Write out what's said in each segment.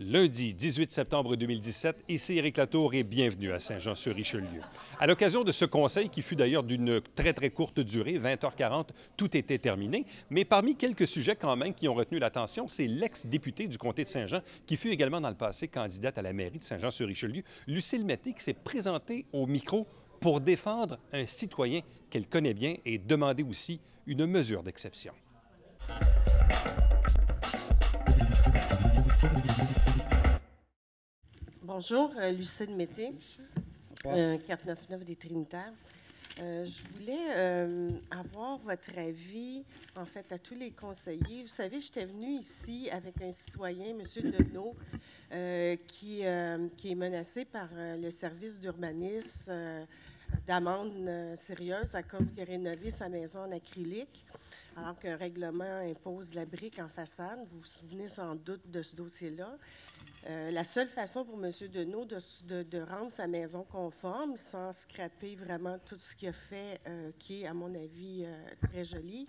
Lundi 18 septembre 2017, ici Éric Latour et bienvenue à Saint-Jean-sur-Richelieu. À l'occasion de ce conseil, qui fut d'ailleurs d'une très courte durée, 20h40, tout était terminé, mais parmi quelques sujets quand même qui ont retenu l'attention, c'est l'ex-députée du comté de Saint-Jean, qui fut également dans le passé candidate à la mairie de Saint-Jean-sur-Richelieu, Lucille Mété, qui s'est présentée au micro pour défendre un citoyen qu'elle connaît bien et demander aussi une mesure d'exception. Bonjour, Lucille Mété, 499 des Trinitaires. Je voulais avoir votre avis, en fait, à tous les conseillers. Vous savez, j'étais venue ici avec un citoyen, M. Deneau, qui est menacé par le service d'urbanisme d'amende sérieuse à cause qu'il a rénové sa maison en acrylique, alors qu'un règlement impose la brique en façade. Vous vous souvenez sans doute de ce dossier-là. La seule façon pour M. Deneau de rendre sa maison conforme, sans scraper vraiment tout ce qu'il a fait, qui est, à mon avis, très joli,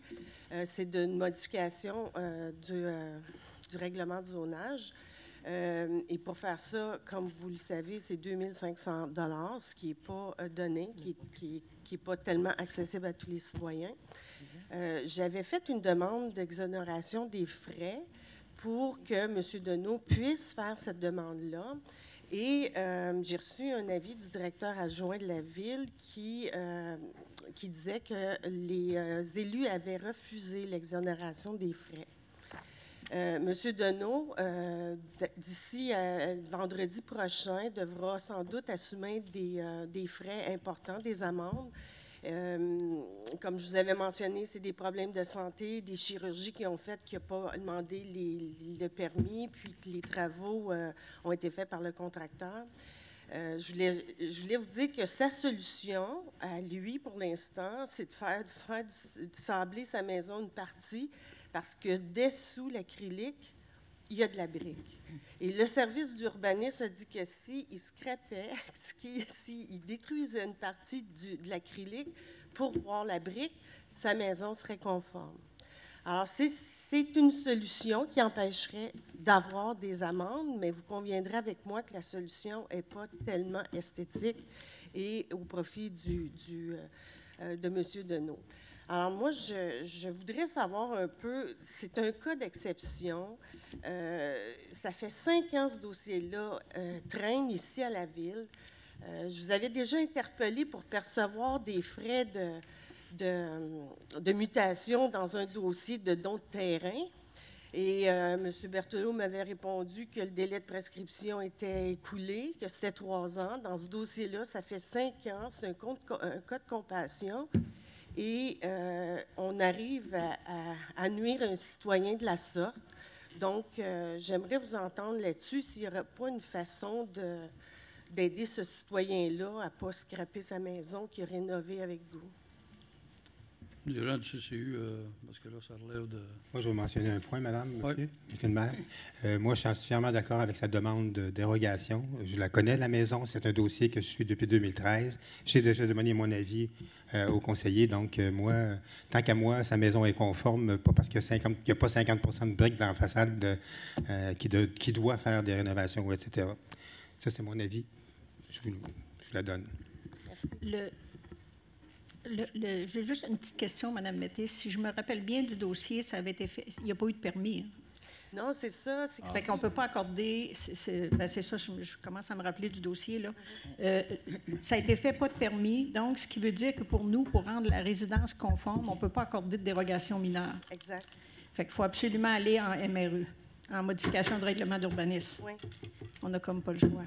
c'est d'une modification du règlement du zonage. Et pour faire ça, comme vous le savez, c'est 2 500 $, ce qui n'est pas donné, qui n'est pas tellement accessible à tous les citoyens. J'avais fait une demande d'exonération des frais pour que M. Deneau puisse faire cette demande-là. Et j'ai reçu un avis du directeur adjoint de la Ville qui disait que les élus avaient refusé l'exonération des frais. M. Deneau, d'ici vendredi prochain, devra sans doute assumer des frais importants, des amendes. Comme je vous avais mentionné, c'est des problèmes de santé, des chirurgies qui ont fait qu'il n'a pas demandé le permis, puis que les travaux ont été faits par le contracteur. Je voulais vous dire que sa solution, à lui, pour l'instant, c'est de faire sabler sa maison une partie, parce que dessous l'acrylique, il y a de la brique. Et le service d'urbanisme a dit que s'il scrapait, s'il détruisait une partie de l'acrylique pour voir la brique, sa maison serait conforme. Alors, c'est une solution qui empêcherait d'avoir des amendes, mais vous conviendrez avec moi que la solution n'est pas tellement esthétique et au profit de M. Deneau. Alors moi, je voudrais savoir un peu, c'est un cas d'exception. Ça fait 5 ans ce dossier-là traîne ici à la Ville. Je vous avais déjà interpellé pour percevoir des frais de mutation dans un dossier de don de terrain. Et M. Berthelot m'avait répondu que le délai de prescription était écoulé, que c'était 3 ans. Dans ce dossier-là, ça fait 5 ans. C'est un cas de compassion. Et on arrive à nuire un citoyen de la sorte. Donc, j'aimerais vous entendre là-dessus s'il n'y aura pas une façon d'aider ce citoyen-là à ne pas scraper sa maison qu'il a rénovée avec vous. Les gens du CCU, parce que là, ça relève de... Moi, je vais mentionner un point, madame, monsieur, oui. le maire. Moi, je suis entièrement d'accord avec sa demande de dérogation. Je la connais, la maison. C'est un dossier que je suis depuis 2013. J'ai déjà demandé mon avis au conseiller. Donc, moi, tant qu'à moi, sa maison est conforme, pas parce qu'il n'y a pas 50 % de briques dans la façade qui doit faire des rénovations, etc. Ça, c'est mon avis. Je vous la donne. Merci. J'ai juste une petite question, Mme Mété. Si je me rappelle bien du dossier, ça avait été fait. Il n'y a pas eu de permis. Hein? Non, c'est ça. Fait qu'on ne peut pas accorder. C'est ça, je commence à me rappeler du dossier, là. Ça a été fait, pas de permis. Donc, ce qui veut dire que pour nous, pour rendre la résidence conforme, on ne peut pas accorder de dérogation mineure. Exact. Fait qu'il faut absolument aller en MRU, en modification de règlement d'urbanisme. Oui. On n'a comme pas le choix.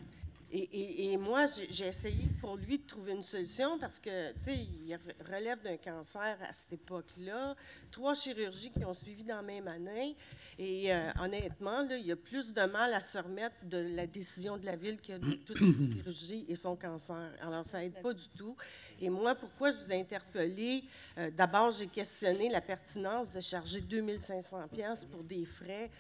Et moi, j'ai essayé pour lui de trouver une solution parce que, tu sais, il relève d'un cancer à cette époque-là, 3 chirurgies qui ont suivi dans la même année. Et honnêtement, là, il y a plus de mal à se remettre de la décision de la Ville que de toute les chirurgies et son cancer. Alors, ça n'aide pas du tout. Et moi, pourquoi je vous ai interpellé? D'abord, j'ai questionné la pertinence de charger 2 500 $ pour des frais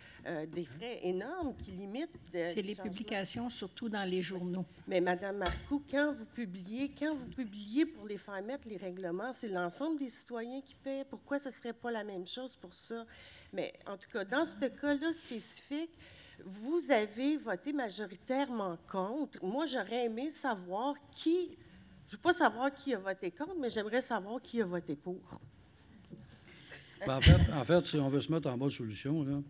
énormes qui limitent... C'est les publications, surtout dans les journaux. Mais Mme Marcoux, quand vous publiez pour les faire mettre les règlements, c'est l'ensemble des citoyens qui paient. Pourquoi ce ne serait pas la même chose pour ça? Mais en tout cas, dans ce cas-là spécifique, vous avez voté majoritairement contre. Moi, j'aurais aimé savoir qui... Je ne veux pas savoir qui a voté contre, mais j'aimerais savoir qui a voté pour. Ben, en fait, si on veut se mettre en bonne solution, là,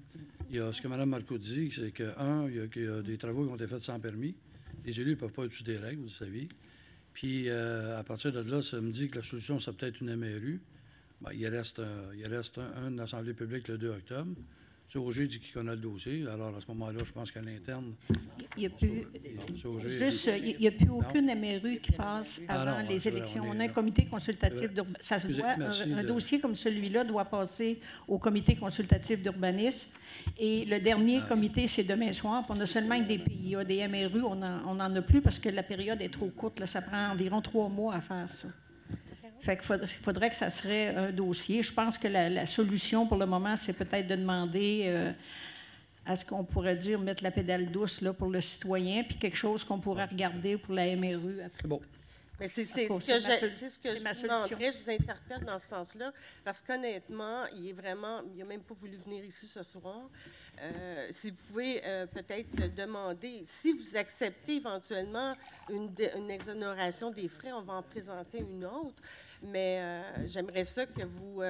il y a ce que Mme Marcoux dit, c'est que, il y a des travaux qui ont été faits sans permis. Les élus ne peuvent pas utiliser des règles, vous le savez. Puis, à partir de là, ça me dit que la solution, c'est peut-être une MRU. Ben, il reste une assemblée publique le 2 octobre. C'est Auger dit qu'il connaît le dossier. Alors, à ce moment-là, je pense qu'à l'interne... Il n'y a plus aucune MRU qui passe avant les élections. On a un comité consultatif d'urbanisme. Ça se doit, un dossier comme celui-là doit passer au comité consultatif d'urbanisme. Et le dernier comité, c'est demain soir. Puis on a seulement des PIA, des MRU. On n'en a plus parce que la période est trop courte. Là, ça prend environ 3 mois à faire ça. Fait qu'il faudrait que ça serait un dossier. Je pense que la solution pour le moment, c'est peut-être de demander à ce qu'on pourrait dire mettre la pédale douce là, pour le citoyen, puis quelque chose qu'on pourrait regarder pour la MRU après. Bon. Mais c'est ce que je demanderais, je vous interpelle dans ce sens-là, parce qu'honnêtement, il n'a même pas voulu venir ici ce soir. Si vous pouvez peut-être demander, si vous acceptez éventuellement une exonération des frais, on va en présenter une autre, mais j'aimerais ça que vous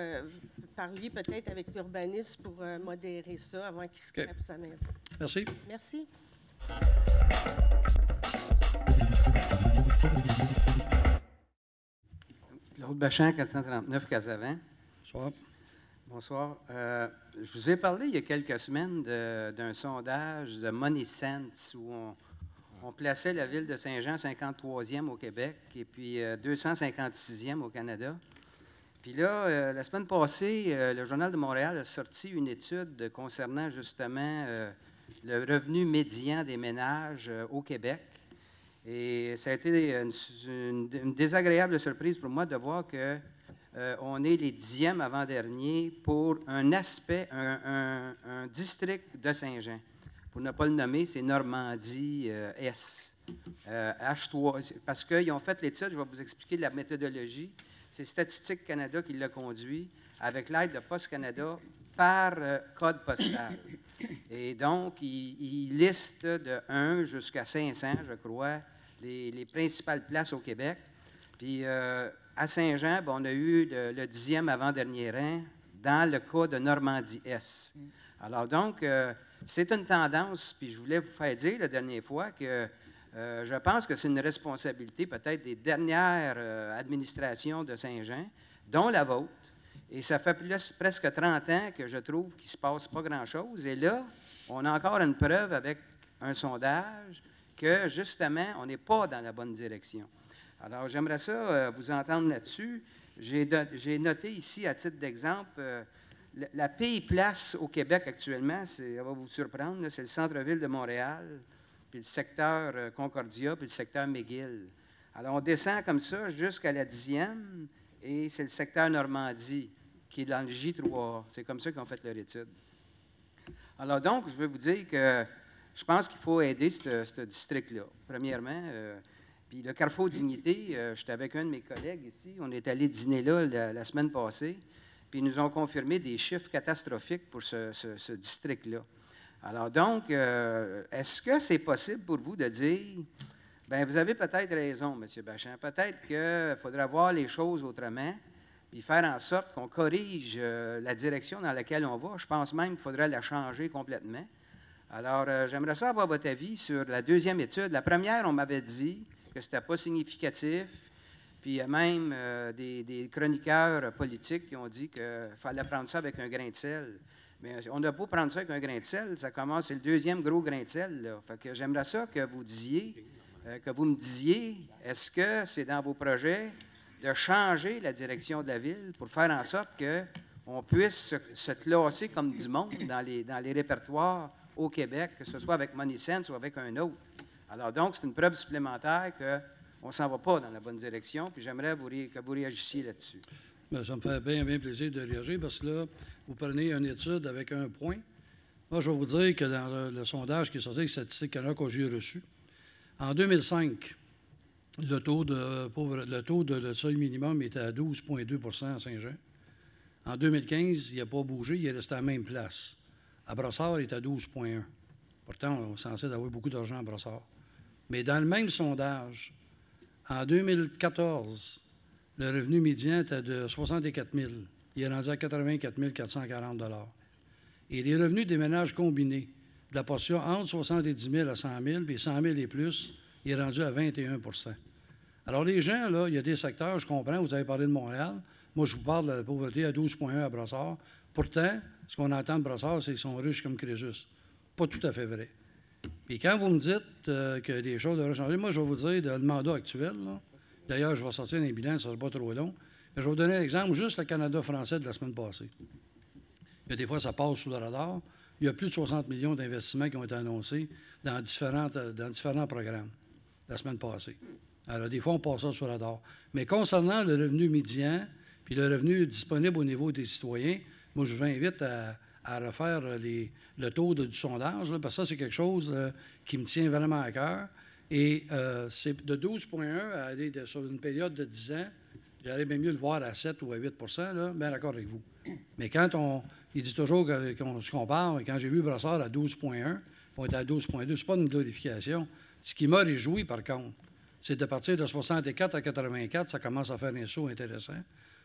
parliez peut-être avec l'urbaniste pour modérer ça avant qu'il se crève sa maison. Merci. Merci. Claude Bachand, 439 Casavant. Bonsoir. Bonsoir. Je vous ai parlé il y a quelques semaines d'un sondage de Money Sense où on plaçait la ville de Saint-Jean 53e au Québec et puis 256e au Canada. Puis là, la semaine passée, le Journal de Montréal a sorti une étude concernant justement le revenu médian des ménages au Québec. Et ça a été une désagréable surprise pour moi de voir que on est les 10e avant-derniers pour un aspect, un district de Saint-Jean. Pour ne pas le nommer, c'est Normandie S. H3. Parce qu'ils ont fait l'étude, je vais vous expliquer la méthodologie. C'est Statistique Canada qui l'a conduit avec l'aide de Poste Canada par code postal. Et donc, il liste de 1 jusqu'à 500, je crois, les principales places au Québec. Puis, à Saint-Jean, on a eu le 10e avant-dernier rang dans le cas de Normandie-S. Alors donc, c'est une tendance, puis je voulais vous faire dire la dernière fois que je pense que c'est une responsabilité peut-être des dernières administrations de Saint-Jean, dont la vôtre. Et ça fait presque 30 ans que je trouve qu'il ne se passe pas grand-chose. Et là, on a encore une preuve avec un sondage que, justement, on n'est pas dans la bonne direction. Alors, j'aimerais ça vous entendre là-dessus. J'ai noté ici, à titre d'exemple, la pire place au Québec actuellement, ça va vous surprendre, c'est le centre-ville de Montréal, puis le secteur Concordia, puis le secteur McGill. Alors, on descend comme ça jusqu'à la 10e, et c'est le secteur Normandie, qui est dans le J3. C'est comme ça qu'ils ont fait leur étude. Alors donc, je veux vous dire que je pense qu'il faut aider ce district-là. Premièrement, puis le Carrefour Dignité, j'étais avec un de mes collègues ici, on est allé dîner là la semaine passée, puis ils nous ont confirmé des chiffres catastrophiques pour ce district-là. Alors donc, est-ce que c'est possible pour vous de dire, bien, vous avez peut-être raison, M. Bachand, peut-être qu'il faudrait voir les choses autrement, puis faire en sorte qu'on corrige la direction dans laquelle on va. Je pense même qu'il faudrait la changer complètement. Alors, j'aimerais ça avoir votre avis sur la deuxième étude. La première, on m'avait dit que ce n'était pas significatif, puis il y a même des chroniqueurs politiques qui ont dit qu'il fallait prendre ça avec un grain de sel. Mais on n'a pas prendre ça avec un grain de sel, ça commence, c'est le deuxième gros grain de sel, là. Fait que j'aimerais ça que vous me disiez, est-ce que c'est dans vos projets de changer la direction de la ville pour faire en sorte qu'on puisse se classer comme du monde dans les répertoires au Québec, que ce soit avec Money Sense ou avec un autre. Alors donc, c'est une preuve supplémentaire qu'on ne s'en va pas dans la bonne direction, puis j'aimerais que vous réagissiez là-dessus. Bien, ça me fait bien plaisir de réagir, parce que là, vous prenez une étude avec un point. Moi, je vais vous dire que dans le sondage qui est sorti avec Statistique Canada que j'ai reçu, en 2005, le taux de seuil minimum était à 12,2 à Saint-Jean. En 2015, il n'a pas bougé, il est resté à la même place. À Brossard, il est à 12,1. Pourtant, on est censé avoir beaucoup d'argent à Brossard. Mais dans le même sondage, en 2014, le revenu médian était de 64 000. Il est rendu à 84 440 $. Et les revenus des ménages combinés, de la portion entre 70 000 à 100 000, puis 100 000 et plus, il est rendu à 21 %. Alors, les gens, là, il y a des secteurs, je comprends, vous avez parlé de Montréal. Moi, je vous parle de la pauvreté à 12,1 à Brossard. Pourtant, ce qu'on entend de Brossard, c'est qu'ils sont riches comme Crésus. Pas tout à fait vrai. Puis quand vous me dites que des choses devraient changer, moi, je vais vous dire, le mandat actuel, là, d'ailleurs, je vais sortir un bilan, ça ne sera pas trop long, mais je vais vous donner un exemple, juste le Canada français de la semaine passée. Il y a des fois, ça passe sous le radar. Il y a plus de 60 millions d'investissements qui ont été annoncés dans différents programmes la semaine passée. Alors, des fois, on passe ça sur le radar. Mais concernant le revenu médian puis le revenu disponible au niveau des citoyens, moi, je vous invite à refaire le taux du sondage, là, parce que ça, c'est quelque chose qui me tient vraiment à cœur. Et c'est de 12,1 à aller sur une période de 10 ans. J'aurais bien mieux le voir à 7 ou à 8 là, bien d'accord avec vous. Mais quand il dit toujours qu'on se compare, et quand j'ai vu Brossard à 12,1, on était à 12,2, c'est pas une glorification. Ce qui m'a réjoui, par contre, c'est de partir de 64 à 84, ça commence à faire un saut intéressant.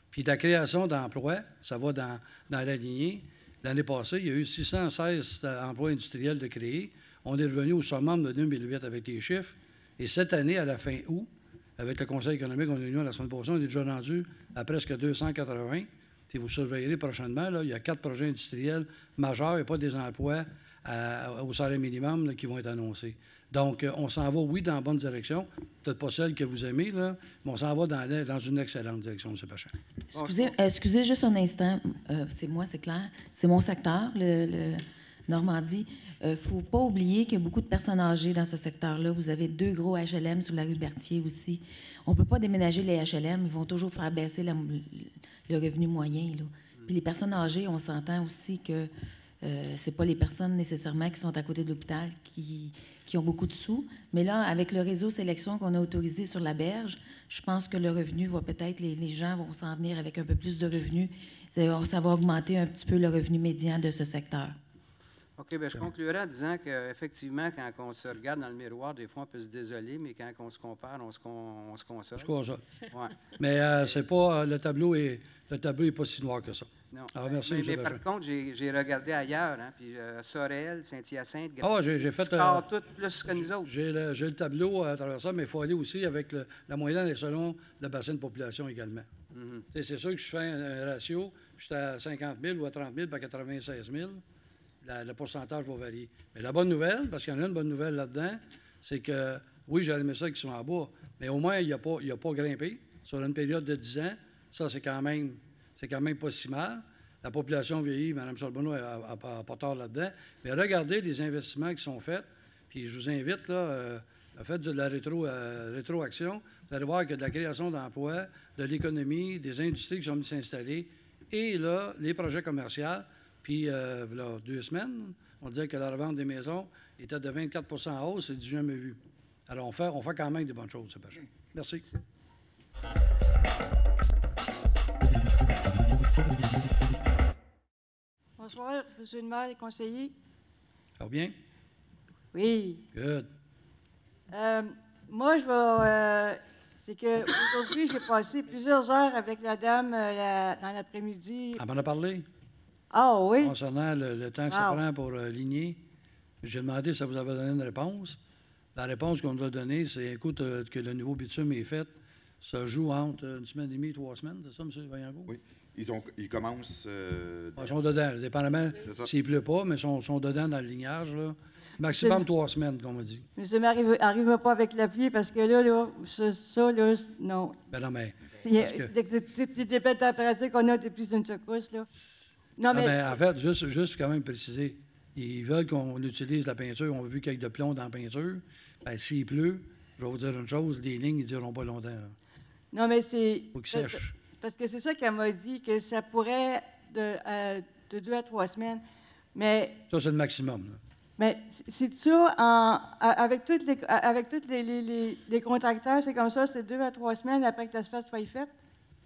Puis la création d'emplois, ça va dans la lignée. L'année passée, il y a eu 616 emplois industriels de créés. On est revenu au summum de 2008 avec les chiffres. Et cette année, à la fin août, avec le Conseil économique, on est venu à la semaine passée, on est déjà rendu à presque 280. Puis vous surveillerez prochainement, là, il y a 4 projets industriels majeurs et pas des emplois au salaire minimum là, qui vont être annoncés. Donc, on s'en va, oui, dans la bonne direction. Peut-être pas celle que vous aimez, là, mais on s'en va dans une excellente direction, M. Pachan. Excusez juste un instant. C'est moi, c'est clair. C'est mon secteur, le Normandie. Il ne faut pas oublier qu'il y a beaucoup de personnes âgées dans ce secteur-là. Vous avez 2 gros HLM sur la rue Berthier aussi. On ne peut pas déménager les HLM. Ils vont toujours faire baisser le revenu moyen, là. Puis les personnes âgées, on s'entend aussi que ce n'est pas les personnes nécessairement qui sont à côté de l'hôpital qui ont beaucoup de sous. Mais là, avec le réseau sélection qu'on a autorisé sur la berge, je pense que le revenu va peut-être, les gens vont s'en venir avec un peu plus de revenus. Ça va augmenter un petit peu le revenu médian de ce secteur. OK, bien, je conclurai en disant qu'effectivement, quand on se regarde dans le miroir, des fois, on peut se désoler, mais quand on se compare, on se console. Je console. Ouais. Mais c'est pas, le tableau est pas si noir que ça. Non. Alors, merci, mais par contre, j'ai regardé ailleurs, hein, puis Sorel, Saint-Hyacinthe, j'ai fait tout plus que nous autres. J'ai le tableau à travers ça, mais il faut aller aussi avec la moyenne et selon le bassin de population également. C'est sûr que je fais un ratio, je suis à 50 000 ou à 30 000 par 96 000. Le pourcentage va varier. Mais la bonne nouvelle, parce qu'il y en a une bonne nouvelle là-dedans, c'est que, oui, j'ai aimé ça qu'ils sont en bas, mais au moins, il n'a pas grimpé sur une période de 10 ans. Ça, c'est quand même pas si mal. La population vieillit, Mme Charbonneau n'a pas tort là-dedans. Mais regardez les investissements qui sont faits, puis je vous invite, là, faites de la rétroaction. Vous allez voir qu'il y a de la création d'emplois, de l'économie, des industries qui sont venues s'installer, et là, les projets commerciaux. Puis, là, 2 semaines, on disait que la revente des maisons était de 24 en hausse, c'est du jamais vu. Alors, on fait quand même des bonnes choses, M. Pachan. Merci. Bonsoir, M. le maire et conseiller. Ça va bien? Oui. Good. Moi, je vais... c'est qu'aujourd'hui, j'ai passé plusieurs heures avec la dame dans l'après-midi. Elle m'en a parlé? Ah oui? Concernant le temps que ça prend pour ligner. J'ai demandé si ça vous avait donné une réponse. La réponse qu'on nous a donnée, c'est, écoute, que le nouveau bitume est fait. Ça joue entre 1 semaine et demie, 3 semaines, c'est ça, M. Vaillancourt? Oui. Ils commencent... Ils sont dedans, dépendamment s'il ne pleut pas, mais ils sont dedans dans le lignage, là. Maximum 3 semaines, comme on m'a dit. Mais ça n'arrive pas avec la pluie, parce que là, ça, non. Ben non, mais... Les belles températures qu'on a depuis une secousse, là. Non, mais... en fait, juste quand même préciser, ils veulent qu'on utilise la peinture, on veut plus qu'il y ait de plomb dans la peinture. Bien, s'il pleut, je vais vous dire une chose, les lignes, ils ne diront pas longtemps, là. Non, mais c'est... Faut qu'ils sèchent. Parce que c'est ça qu'elle m'a dit, que ça pourrait de 2 à 3 semaines. Mais... Ça, c'est le maximum, là. Mais c'est ça, avec tous les contracteurs, c'est comme ça, c'est 2 à 3 semaines après que l'asphalte soit faite?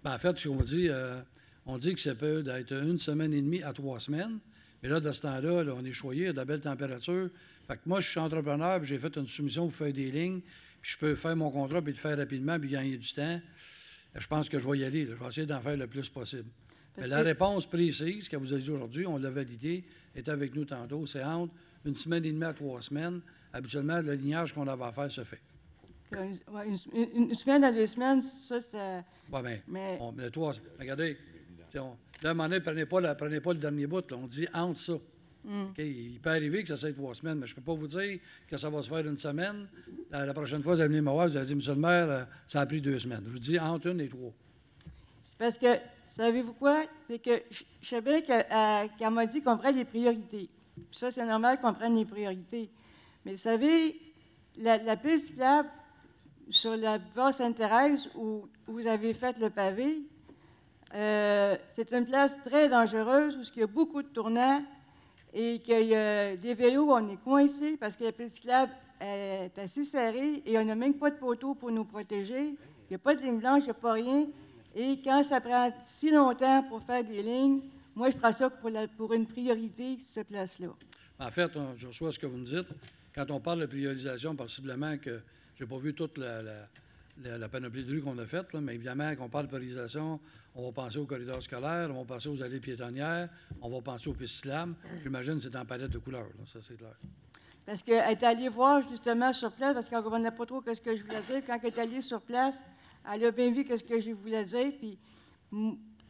Bien, en fait, ce qu'on dit, on dit que ça peut être 1 semaine et demie à 3 semaines, Mais là, de ce temps-là, là, on est choyé, il y a de la belle température. Fait que moi, je suis entrepreneur, puis j'ai fait une soumission pour faire des lignes, puis je peux faire mon contrat, puis le faire rapidement, puis gagner du temps. Je pense que je vais y aller. Là. Je vais essayer d'en faire le plus possible. Mais la réponse précise qu'elle vous a dit aujourd'hui, on l'a validée, est avec nous tantôt, c'est entre une semaine et demie à 3 semaines. Habituellement, le lignage qu'on avait à faire se fait. Une semaine à 2 semaines, ça, c'est... Oui, bien, Mais- le 3... Regardez, là, à un moment donné, prenez pas le dernier bout, là, on dit entre ça. OK? Il peut arriver que ça soit 3 semaines, mais je ne peux pas vous dire que ça va se faire une semaine. La prochaine fois, vous allez venir me voir, vous allez dire, monsieur le maire, ça a pris 2 semaines. Je vous dis entre 1 et 3. C'est parce que, savez-vous quoi? C'est que je sais bien qu'elle m'a dit qu'on prenne les priorités. Puis ça, c'est normal qu'on prenne les priorités. Mais vous savez, la piste cyclable sur la boulevard Sainte-Thérèse où vous avez fait le pavé, c'est une place très dangereuse où il y a beaucoup de tournants et qu'il y a des vélos, on est coincés parce que la piste cyclable est assez serrée et on n'a même pas de poteau pour nous protéger. Il n'y a pas de ligne blanche, il n'y a pas rien. Et quand ça prend si longtemps pour faire des lignes, moi, je prends ça pour une priorité, cette place-là. En fait, je reçois ce que vous me dites. Quand on parle de priorisation, possiblement que je n'ai pas vu toute la panoplie de rues qu'on a faite, là, mais évidemment, quand on parle de priorisation, on va penser aux corridors scolaires, on va penser aux allées piétonnières, on va penser aux pistes cyclables. J'imagine que c'est en palette de couleurs, là, ça c'est clair. Parce qu'elle est allée voir justement sur place, parce qu'elle ne comprenait pas trop ce que je voulais dire. Quand elle est allée sur place, elle a bien vu ce que je voulais dire. Puis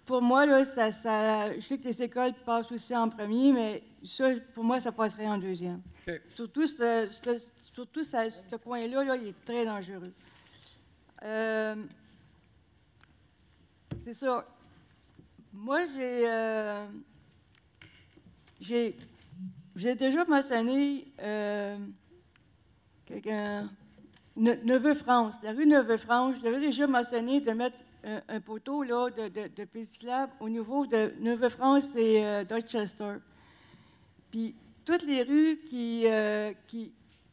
pour moi, là, je sais que les écoles passent aussi en premier, mais ça, pour moi, ça passerait en deuxième. OK. Surtout ce coin-là, là, il est très dangereux. C'est ça. Moi, j'ai déjà mentionné Neveu-France, la rue Neveu-France. Je l'avais déjà mentionné de mettre un poteau là, de piste cyclable au niveau de Neveu-France et Dorchester. Puis toutes les rues qui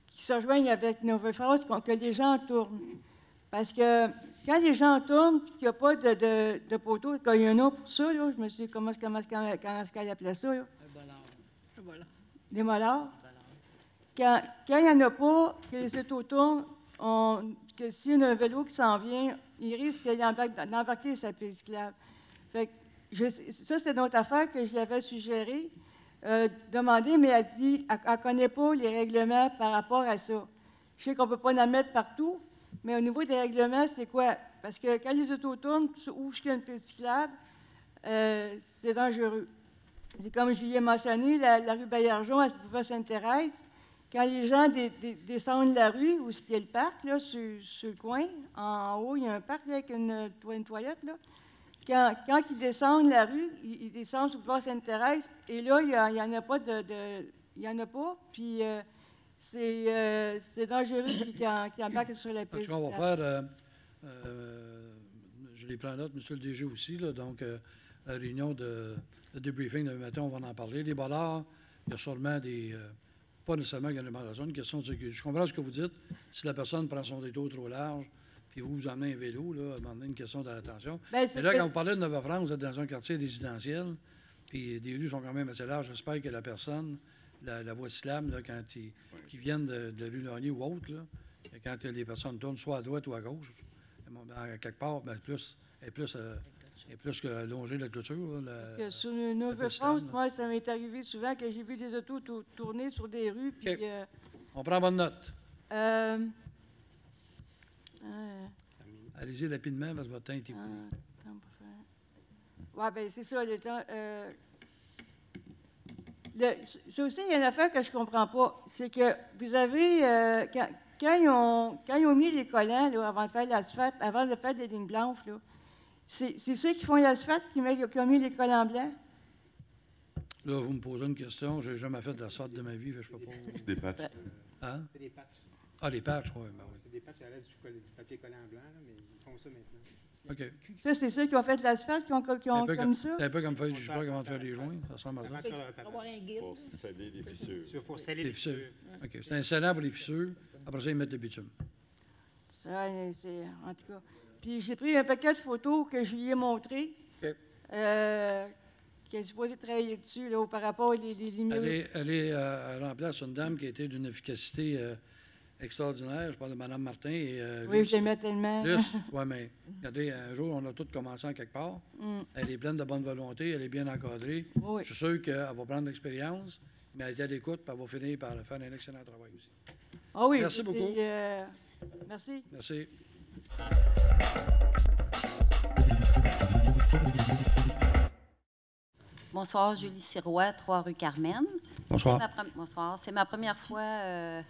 se rejoignent avec Neveu-France, que les gens tournent. Parce que quand les gens tournent et qu'il n'y a pas de poteau, quand il y en a pour ça, là, je me suis dit comment est-ce qu'elle appelait ça? Là? Les mollards. Quand il n'y en a pas, que les autos tournent, que s'il y a un vélo qui s'en vient, il risque d'embarquer sa piste cyclable. Fait que ça, c'est notre affaire que je lui avais suggéré, demander, mais elle dit qu'elle ne connaît pas les règlements par rapport à ça. Je sais qu'on ne peut pas en mettre partout, mais au niveau des règlements, c'est quoi? Parce que quand les autos tournent, où il y a une piste cyclable, c'est dangereux. C'est comme je lui ai mentionné, la rue Baillargeon, à boulevard Sainte-Thérèse, quand les gens descendent la rue, où il y a le parc, là, sur le coin, en haut, il y a un parc là, avec une toilette. Là. Quand ils descendent la rue, ils descendent sur le boulevard Sainte-Thérèse, et là, il n'y en a pas il y en a pas, puis c'est dangereux qu'ils embarquent sur la piste. Ce qu'on va faire, je les prends en note, M. le DG aussi, là, donc la réunion de débriefing de matin, on va en parler. Les bollards, il y a sûrement pas nécessairement qu'il y a une question de sécurité. Je comprends ce que vous dites. Si la personne prend son détour trop large, puis vous emmenez un vélo, là, à un moment donné, une question d'attention. Mais là, quand vous parlez de Neveu-France, vous êtes dans un quartier résidentiel, puis des rues sont quand même assez larges. J'espère que la personne, la voie cyclable, là, quand qui viennent de la rue Launier ou autre, là, quand les personnes tournent soit à droite ou à gauche, à quelque part, bien, elle est plus que longer la clôture. Là, sur Neveu-France, moi, ça m'est arrivé souvent que j'ai vu des autos tourner sur des rues. Puis, okay. On prend bonne note. Allez-y rapidement parce que votre temps est écoulé. Oui, bien, c'est ça, le temps. Ça aussi, il y a une affaire que je ne comprends pas. C'est que vous avez. Quand ils ont mis les collants là, avant de faire l'asphalte, avant de faire des lignes blanches, là, c'est ceux qui font l'asphalte qui ont mis les collants blancs? Là, vous me posez une question. Je n'ai jamais fait de l'asphalte de ma vie. Je ne peux pas. C'est des patchs. Hein? C'est des patchs. Ah, les patchs, oui. Ben oui. C'est des patchs à l'aide du papier collant blanc, là, mais ils font ça maintenant. OK. Ça, c'est ceux qui ont fait de l'asphalte, qui ont comme ça? C'est un peu comme faire du support avant de faire des joints. Ça ressemble à ça. Pour sceller les fissures. Pour sceller les fissures. OK. C'est un scellant pour les fissures. Après ça, ils mettent le bitume. Ça, c'est... En tout cas. Puis j'ai pris un paquet de photos que je lui ai montrées. OK. qui est supposée travailler dessus là, par rapport aux limites. Elle remplace une dame qui a été d'une efficacité extraordinaire. Je parle de Mme Martin. Et, oui, je l'aimais tellement. Oui, mais regardez, un jour, on a tous commencé en quelque part. Elle est pleine de bonne volonté, elle est bien encadrée. Oui. Je suis sûr qu'elle va prendre de l'expérience, mais elle est à l'écoute, puis elle va finir par faire un excellent travail aussi. Ah oui, merci beaucoup. Merci. Merci. Bonsoir, Julie Sirois, 3 rue Carmen. Bonsoir. Bonsoir. C'est ma première fois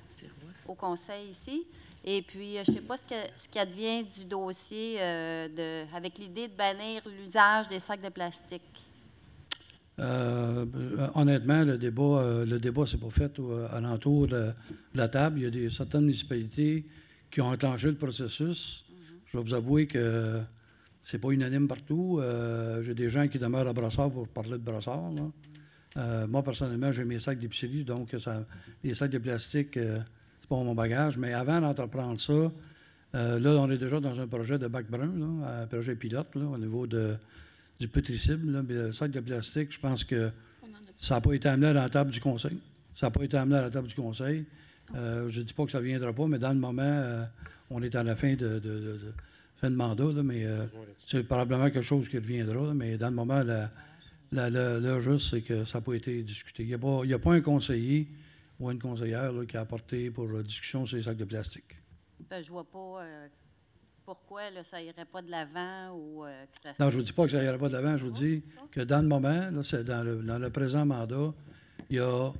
au conseil ici. Et puis, je ne sais pas ce qui advient du dossier avec l'idée de bannir l'usage des sacs de plastique. Honnêtement, le débat s'est pas fait alentour de la table. Il y a certaines municipalités qui ont enclenché le processus. Je vais vous avouer que c'est pas unanime partout. J'ai des gens qui demeurent à Brossard pour parler de Brossard. Moi, personnellement, j'ai mes sacs d'épicerie, donc les sacs de plastique, c'est pas mon bagage. Mais avant d'entreprendre ça, là, on est déjà dans un projet de bac brun, là, un projet pilote là, au niveau du pétricible. Là, le sac de plastique, je pense que ça n'a pas été amené à la table du conseil. Ça n'a pas été amené à la table du conseil. Je ne dis pas que ça ne viendra pas, mais dans le moment, on est à la fin de mandat, là, mais c'est probablement quelque chose qui reviendra. Là, mais dans le moment, le juste, c'est que ça n'a pas été discuté. Il n'y a pas un conseiller ou une conseillère là, qui a apporté pour la discussion sur les sacs de plastique. Ben, je ne vois pas pourquoi là, ça n'irait pas de l'avant ou que ça... Non, je ne vous dis pas que ça n'irait pas de l'avant. Je vous dis que dans le moment, là, dans le présent mandat, il n'y a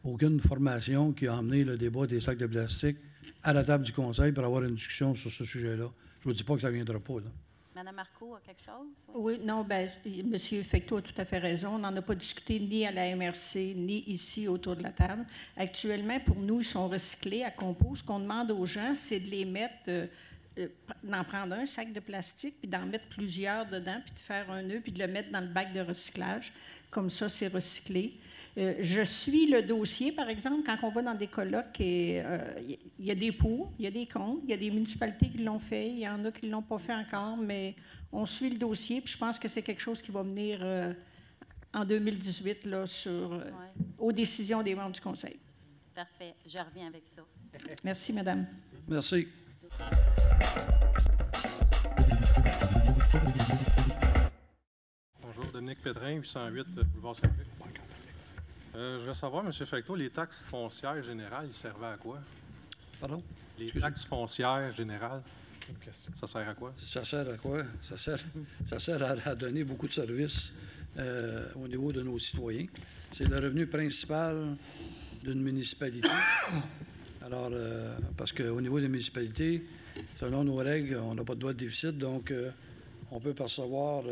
aucune formation qui a emmené le débat des sacs de plastique à la table du conseil pour avoir une discussion sur ce sujet-là. Je ne vous dis pas que ça ne viendra pas. Là. Mme Marcoux a quelque chose? Oui, non, bien, M. Fecteau a tout à fait raison. On n'en a pas discuté ni à la MRC, ni ici autour de la table. Actuellement, pour nous, ils sont recyclés à compost. Ce qu'on demande aux gens, c'est de les mettre, d'en prendre un sac de plastique, puis d'en mettre plusieurs dedans, puis de faire un nœud, puis de le mettre dans le bac de recyclage. Comme ça, c'est recyclé. Je suis le dossier, par exemple, quand on va dans des colloques, il y a des pour, il y a des contre, il y a des municipalités qui l'ont fait, il y en a qui ne l'ont pas fait encore, mais on suit le dossier, puis je pense que c'est quelque chose qui va venir en 2018 là, aux décisions des membres du conseil. Parfait. Je reviens avec ça. Merci, madame. Merci. Bonjour, Dominique Pétrin, 808 Boulevard Saint-Luc. Je veux savoir, M. Fecteau, les taxes foncières générales, ils servaient à quoi? Pardon? Les taxes foncières générales, ça sert à quoi? Ça sert à quoi? Ça sert à donner beaucoup de services au niveau de nos citoyens. C'est le revenu principal d'une municipalité. Alors, parce qu'au niveau des municipalités, selon nos règles, on n'a pas de droit de déficit, donc on peut percevoir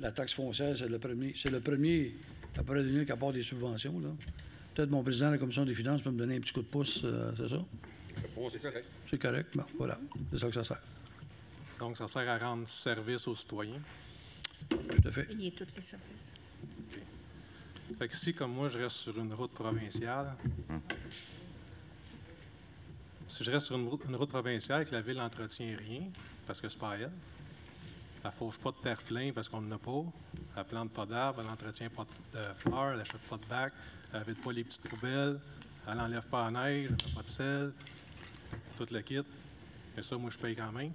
la taxe foncière, c'est le premier après donner qu'à part des subventions. Là. Peut-être mon président de la Commission des finances peut me donner un petit coup de pouce, c'est ça? C'est correct. C'est correct, bon, voilà. C'est ça que ça sert. Donc, ça sert à rendre service aux citoyens? Tout à fait. Payer tous les services. Okay. Fait que si, comme moi, je reste sur une route provinciale, si je reste sur une route provinciale et que la ville n'entretient rien, parce que c'est pas elle, elle ne fauche pas de terre-plein parce qu'on n'en a pas. Elle ne plante pas d'arbres, elle n'entretient pas de fleurs, elle n'achète pas de bac, elle ne vide pas les petites poubelles, elle n'enlève pas la neige, elle ne fait pas de sel, tout le kit. Mais ça, moi, je paye quand même.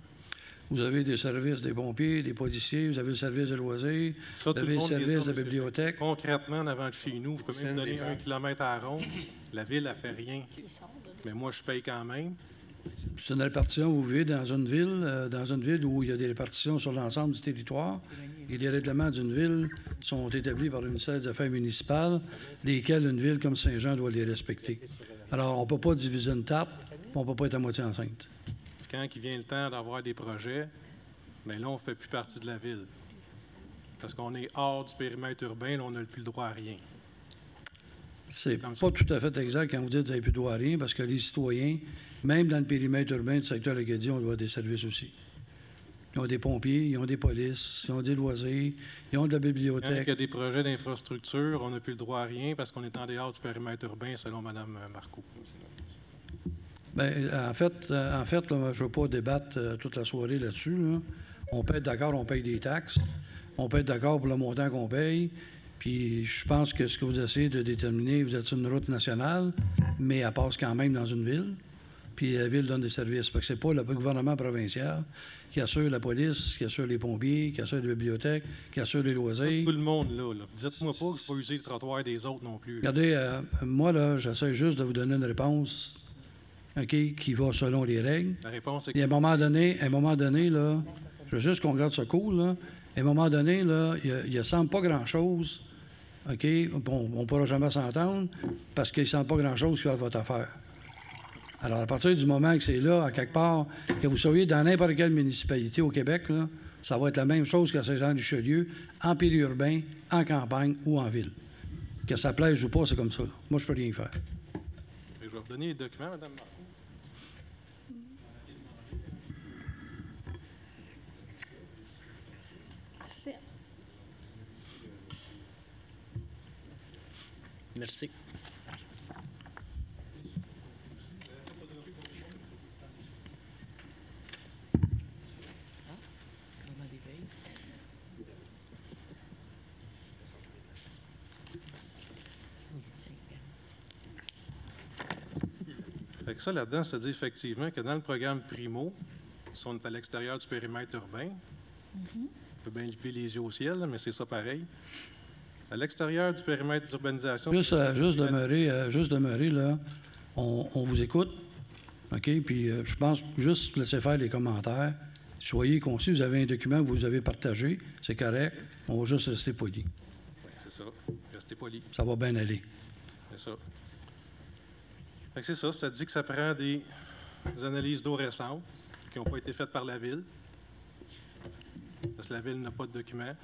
Vous avez des services des pompiers, des policiers, vous avez le service de loisirs, vous avez le service de la bibliothèque. Concrètement, en avant de chez nous, je peux même donner 1 kilomètre à la ronde. La ville, elle ne fait rien. Mais moi, je paye quand même. C'est une répartition, vous vivez dans une ville où il y a des répartitions sur l'ensemble du territoire. Et les règlements d'une ville sont établis par le ministère des Affaires municipales, lesquels une ville comme Saint-Jean doit les respecter. Alors, on ne peut pas diviser une tarte, on ne peut pas être à moitié enceinte. Quand il vient le temps d'avoir des projets, bien là, on ne fait plus partie de la ville. Parce qu'on est hors du périmètre urbain, là, on n'a plus le droit à rien. C'est pas tout à fait exact quand vous dites que vous n'avez plus le droit à rien, parce que les citoyens, même dans le périmètre urbain du secteur acadien, on doit des services aussi. Ils ont des pompiers, ils ont des polices, ils ont des loisirs, ils ont de la bibliothèque. Quand il y a des projets d'infrastructure, on n'a plus le droit à rien parce qu'on est en dehors du périmètre urbain, selon Mme Marcoux. Bien, en fait là, je ne veux pas débattre toute la soirée là-dessus. Là. On peut être d'accord, on paye des taxes. On peut être d'accord pour le montant qu'on paye. Puis je pense que ce que vous essayez de déterminer, vous êtes sur une route nationale, mais elle passe quand même dans une ville. Puis la ville donne des services. Fait que c'est pas le gouvernement provincial qui assure la police, qui assure les pompiers, qui assure les bibliothèques, qui assure les loisirs. Tout le monde, là. Dites-moi pas que je ne vais pas user le trottoir des autres non plus. Regardez, moi, là, j'essaie juste de vous donner une réponse, OK, qui va selon les règles. La réponse est que... à un moment donné, là, je veux juste qu'on garde ça cool, là. À un moment donné, là, il ne semble pas grand-chose, OK? On ne pourra jamais s'entendre parce qu'il ne semble pas grand-chose qui va votre affaire. Alors, à partir du moment que c'est là, à quelque part, que vous soyez dans n'importe quelle municipalité au Québec, là, ça va être la même chose qu'à Saint-Jean-du-Richelieu, en périurbain, en campagne ou en ville. Que ça plaise ou pas, c'est comme ça. Là. Moi, je ne peux rien faire. Je vais vous donner les documents, Mme Marcoux. Merci. Fait que ça, là-dedans, ça dit effectivement que dans le programme Primo, si on est à l'extérieur du périmètre urbain, on peut bien lever les yeux au ciel, là, mais c'est ça pareil. À l'extérieur du périmètre d'urbanisation... Juste demeurer, là, on vous écoute, OK? Puis je pense juste laisser faire les commentaires. Soyez concis, vous avez un document que vous avez partagé, c'est correct, on va juste rester poli. Oui, c'est ça, rester poli. Ça va bien aller. C'est ça. Fait que c'est ça, ça dit que ça prend des analyses d'eau récentes qui n'ont pas été faites par la Ville, parce que la Ville n'a pas de documents.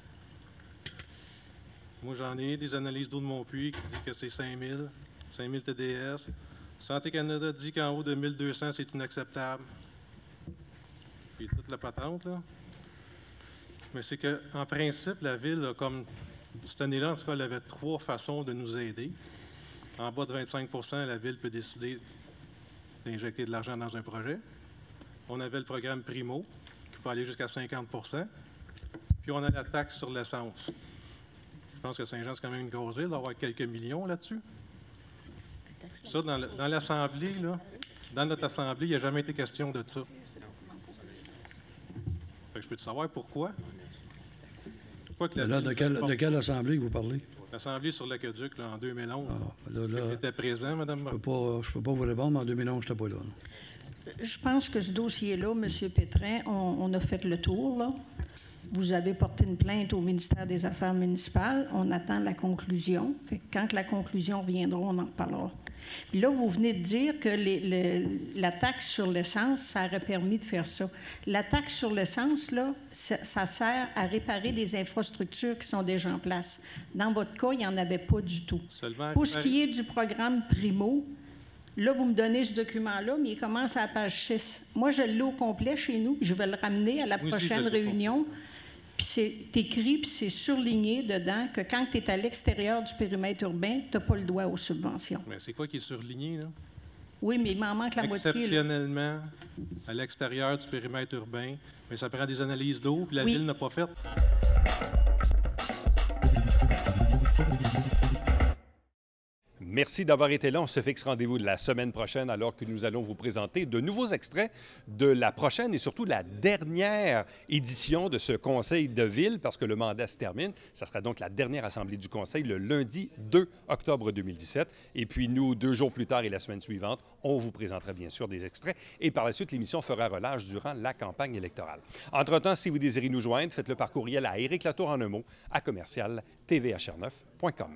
Moi, j'en ai des analyses d'eau de mon puits qui disent que c'est 5000 TDS. Santé Canada dit qu'en haut de 1200, c'est inacceptable. Puis toute la patente, là. Mais c'est qu'en principe, la Ville, a comme cette année-là, en tout cas, elle avait 3 façons de nous aider. En bas de 25 % la Ville peut décider d'injecter de l'argent dans un projet. On avait le programme Primo, qui peut aller jusqu'à 50 %. Puis on a la taxe sur l'essence. Je pense que Saint-Jean, c'est quand même une grosse ville, d'avoir quelques millions là-dessus. Ça, dans l'Assemblée, là, dans notre Assemblée, il n'y a jamais été question de ça. Fait que je peux te savoir pourquoi? De quelle Assemblée que vous parlez? L'Assemblée sur l'aqueduc, en 2011. Tu étais présent, Mme Je ne peux pas vous répondre, mais en 2011, je n'étais pas là. Je pense que ce dossier-là, M. Pétrin, on a fait le tour, là. Vous avez porté une plainte au ministère des Affaires municipales. On attend la conclusion. Fait que quand la conclusion viendra, on en reparlera. Puis là, vous venez de dire que la taxe sur l'essence, ça aurait permis de faire ça. La taxe sur l'essence, là, ça sert à réparer des infrastructures qui sont déjà en place. Dans votre cas, il n'y en avait pas du tout. Pour ce qui est du programme Primo, là, vous me donnez ce document-là, mais il commence à la page 6. Moi, je l'ai au complet chez nous, puis je vais le ramener à la prochaine réunion. Puis c'est écrit, puis c'est surligné dedans que quand tu es à l'extérieur du périmètre urbain, tu n'as pas le droit aux subventions. Mais c'est quoi qui est surligné, là? Oui, mais il m'en manque la moitié. Exceptionnellement, à l'extérieur du périmètre urbain, mais ça prend des analyses d'eau, puis la Ville n'a pas fait. Merci d'avoir été là. On se fixe rendez-vous la semaine prochaine alors que nous allons vous présenter de nouveaux extraits de la prochaine et surtout la dernière édition de ce Conseil de ville parce que le mandat se termine. Ça sera donc la dernière assemblée du Conseil le lundi 2 octobre 2017. Et puis nous, 2 jours plus tard et la semaine suivante, on vous présentera bien sûr des extraits. Et par la suite, l'émission fera relâche durant la campagne électorale. Entre-temps, si vous désirez nous joindre, faites-le par courriel à Éric Latour en un mot à commercial.tvhr9.com.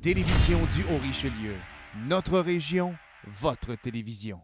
Télévision du Haut-Richelieu. Notre région, votre télévision.